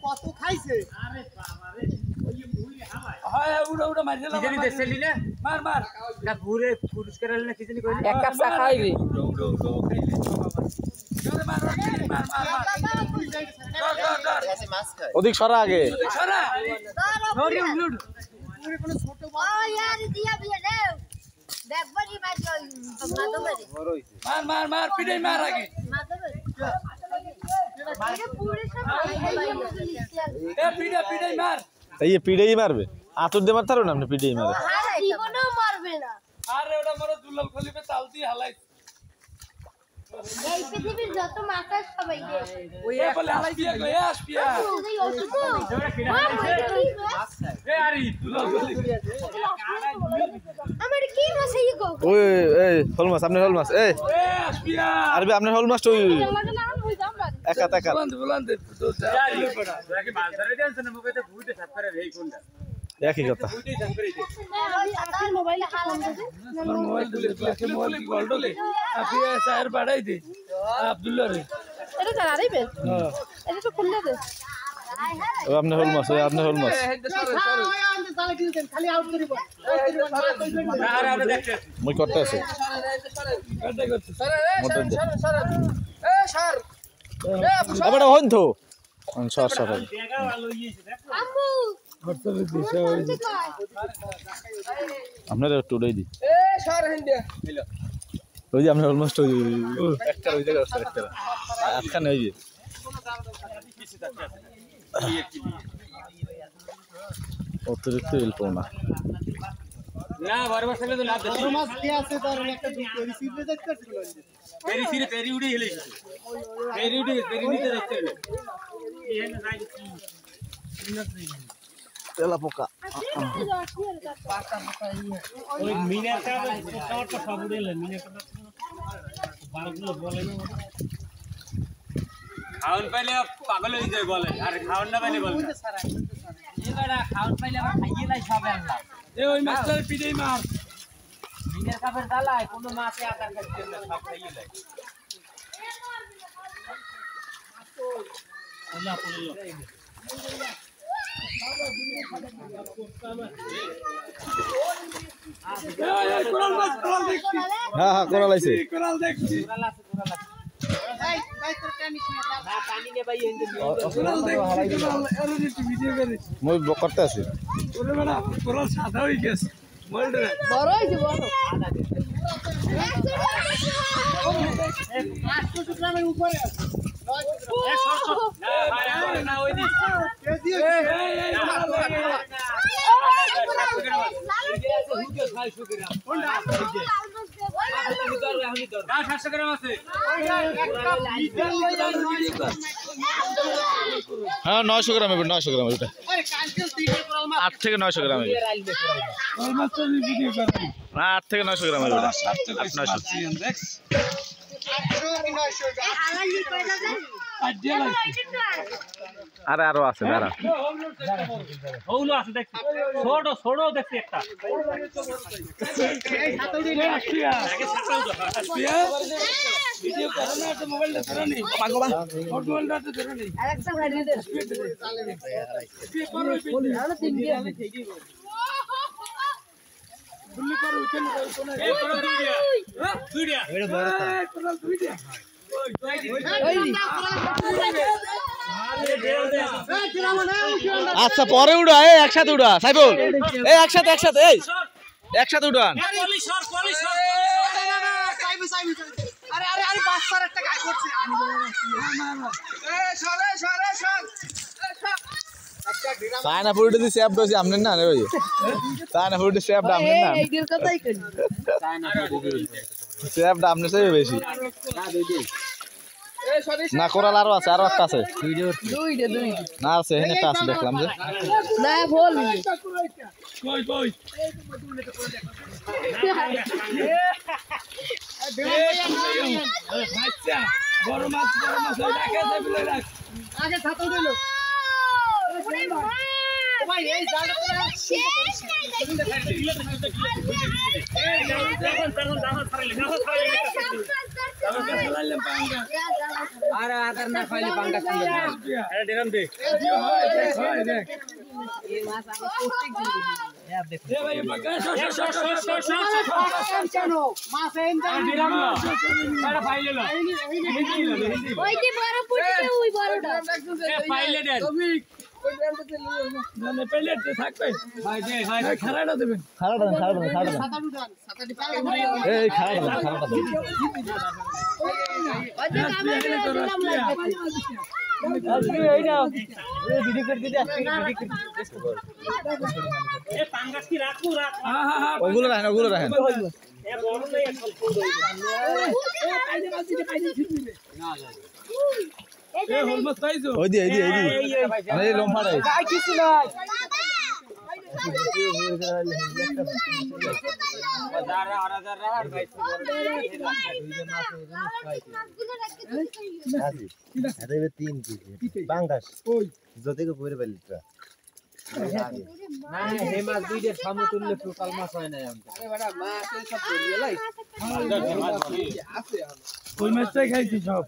কত খাইছে মার মার না ঘুরে পুরস্কার না কিছু এক কাপ চা খাইবি ওদিক সরা আগে মার মার পিটাই মার আগে পিটাই মার এই পিড়েই মারবে আতর দিয়ে মারতে পারবে না আপনি পিড়েই মারবে মারবে না আরে ওটা মরে দুলাল খলিফে চাল দিয়ে হালাই এই পৃথিবীর যত মাথা সবাই ওই বলে হালাই দিয়ে গো আসপিয়া এ আরে দুলাল খলিফে আমার কি মাছ এই গো ওই এই হল মাছ আপনি হল মাছ এই আসপিয়া আরবি আপনি হল মাছ ওই একা একা বলান্তে তো পড়া কি মাছ ধরে দেন না মুখে তো ভুইতে সাফ করে এই কোনটা একই কথা ভুইতে সাফ করে দে আর মোবাইলে হারাম মোবাইল গোল ডলে আপিয়া সার বাড়াই দে আব্দুল্লাহ রে এটা জানাই বে এটা তো খুলে দে ও আপনি হল মাছ ওই আপনি হল মাছ খালি আউট করিব আরে আমরা দেখতে মই করতে আছে কাটে করতে সর এ সর আবার হন তো সর সর আম্মু আপনার একটু উড়াই দি এ সর হিন্দিয়া হলো ওই যে আপনি অলমোস্ট ওই একটা ওই জায়গায় আছে একটা আটখানে ওই যে অতিরিক্ত হেল্প না না বড় মাছ থাকলে তো লাভ দেবে মাছ কি আছে তার একটা পেরি সিরে দেখতে ছিল পেরি উড়ে হেলে পেরি নিতে দেখতে হলো এই না যাই তেলা পোকা পাতা পোকা ওই মিনারটা পোকাটা সব উড়ে এলো মিনারটা বারগুলো বলে না খাওন পাইলে পাগল হয়ে যায় বলে আর খাওন না পাইলে বলে এবারে খাওন পাইলে আবার খাইয়ে লাই সব আনলাম এ ওই মাছটার পিঠেই মার মিনার কাপের ডালায় কোনো মাছে আকার খাইতে না সব খাইয়ে লাই আল্লাহ পড়লো হ্যাঁ হ্যাঁ কোরাল আইছে কোরাল দেখছি কোরাল আছে এই ভাই তোর টানিস না পানি নে ভাই এন্ড কোরাল দেখছি কোরাল এর একটু ভিডিও করে মই করতে আছে ওরে বড়া কোরাল সাদা হই গেছে মোল্ড রে বড় হইছে বড় 500 গ্রামের উপরে আছে 900 গ্রাম না ওই দি কেজি হ্যাঁ 900 গ্রাম হবে 900 গ্রাম এটা 8 থেকে 900 গ্রাম হবে 8 থেকে 900 গ্রাম হবে 900 আরে আরো আছে দাঁড়া ওগুলো আছে দেখছি ছোট ছোট দেখছি একটা ভিডিও করো না তো মোবাইলটা ধরে নি পাগলা মোবাইলটা তো ধরে নি আরেকটা ভাই দে আরে তিন দিয়ে আমি ঠিক দিব বুল্লি করো উঠেন এই করো দুইটা এটা বড় দুইটা আচ্ছা পরে উড়া এই একসাথে উড়া সাইফুল এই একসাথে এই একসাথে উড়ান আরে আরে আরে বাচ্চার একটা গায় করছে এ সরে চায়না ফুড দি সেভ দইছি আমনে না রে ওই চায়না ফুড সেভ দাম না এইটার কথাই কই সেভ দাম নেছে বেশি না কোরাল আরো একটা আছে দুইটা না আছে এখানে একটা আছে দেখলাম যে না বল কই আচ্ছা বড় মাছ ওই রাখে বলে রাখ আগে ছাতা দিল ভাই এই জায়গাটা আরে আদার না খাইলে পাঙ্গা খাইলে আরে দেরাম দে দেখ এই মাছ আগে প্রত্যেক দিন দে ভাই পাঙ্গা কেন মাছ এন দিরাম না আরে ফাইলে না ওই যে বড় পুটিতে ওই বড়টা এ ফাইলে দেন মানে পেলে থাকবে ভাই দে ভাই খারাটা দেবেন খারাটা ছাতা উঠান ছাতাটি পালে এই খারাটা ওই যে কামে দিলাম এ পাঙ্গাস কি রাখু রাখ হ্যাঁ ওগুলো রাখেন এ বড় নাই এখন ফুল এ হলমাস পাইছো ওই দি আরে লম্বা রে কাই কিছু নাই तीन पांगास যদি করে বেলিটা না হে মাছ দুইটা সমতুল্য টোটাল মাছ হয় না আরে বড় মাছ সব ধরিয়ে লাই কই মাছটাই খাইছি সব